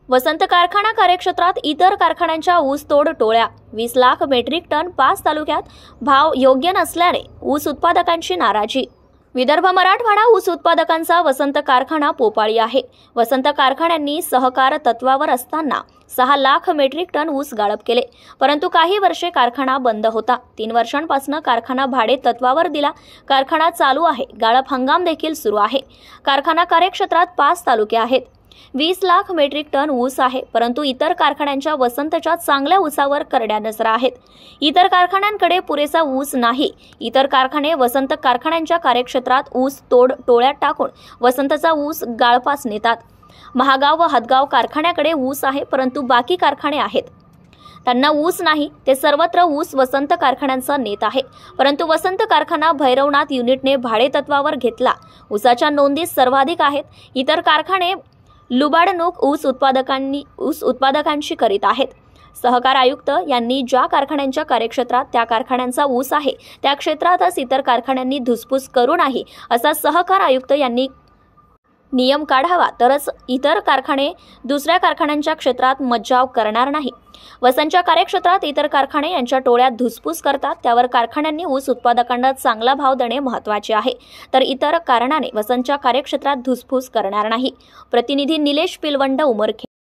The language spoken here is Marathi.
वसंत कारखाना कार्यक्षेत्रात इतर कारखान्यांच्या ऊसतोड टोळ्या 20 लाख मेट्रिक टन 5 तालुक्यात भाव योग्य नसल्याने ऊस उत्पादकांची नाराजी। विदर्भ मराठवाडा ऊस उत्पादकांचा वसंत कारखाना पोपाळी आहे। वसंत कारखान्यांनी सहकार तत्वावर असताना 6 लाख मेट्रिक टन ऊस गाळप केले, परंतु काही वर्षे कारखाना बंद होता। 3 वर्षांपासून कारखाना भाडे तत्वावर दिला। कारखाना चालू आहे, गाळप हंगाम देखील सुरू आहे। कारखाना कार्यक्षेत्रात 5 तालुके आहेत। 20 लाख मेट्रिक टन ऊस आहे, परंतु इतर कारखान्यांच्या वसंतच्या चांगल्या ऊसावर करड्या नजरा आहेत। इतर कारखान्यांकडे पुरेसा ऊस नाही। इतर कारखाने वसंत कारखान्यांच्या कार्यक्षेत्रात ऊस तोड टोळ्यात टाकून वसंतचा ऊस गाळपास नेतात। महागाव व हदगाव कारखान्याकडे ऊस आहे, परंतु बाकी कारखाने आहेत त्यांना ऊस नाही। ते सर्वत्र ऊस वसंत कारखान्यांचा नेत आहे, परंतु वसंत कारखाना भैरवनाथ युनिटने भाडे तत्वावर घेतला। ऊसाच्या नोंदी सर्वाधिक आहेत। इतर कारखाने लुबाडणूक ऊस उत्पादकांशी करीत आहेत। सहकार आयुक्त यांनी ज्या कारखान्यांच्या कार्यक्षेत्रात त्या कारखान्यांचा ऊस आहे त्या क्षेत्रातच इतर कारखान्यांनी धुसफूस करू नये असा सहकार आयुक्त यांनी नियम काढावा, तरच इतर कारखाने दुसऱ्या कारखान्यांच्या क्षेत्रात मज्जाव करणार नाही। वसंतच्या कार्यक्षेत्रात इतर कारखाने यांच्या टोळ्यात धुसफूस करतात, त्यावर कारखान्यांनी ऊस उत्पादकांना चांगला भाव देणे महत्त्वाचे आहे, तर इतर कारणाने वसंतच्या कार्यक्षेत्रात धुसफूस करणार नाही। प्रतिनिधी निलेश पिलवंड, उमरखेड।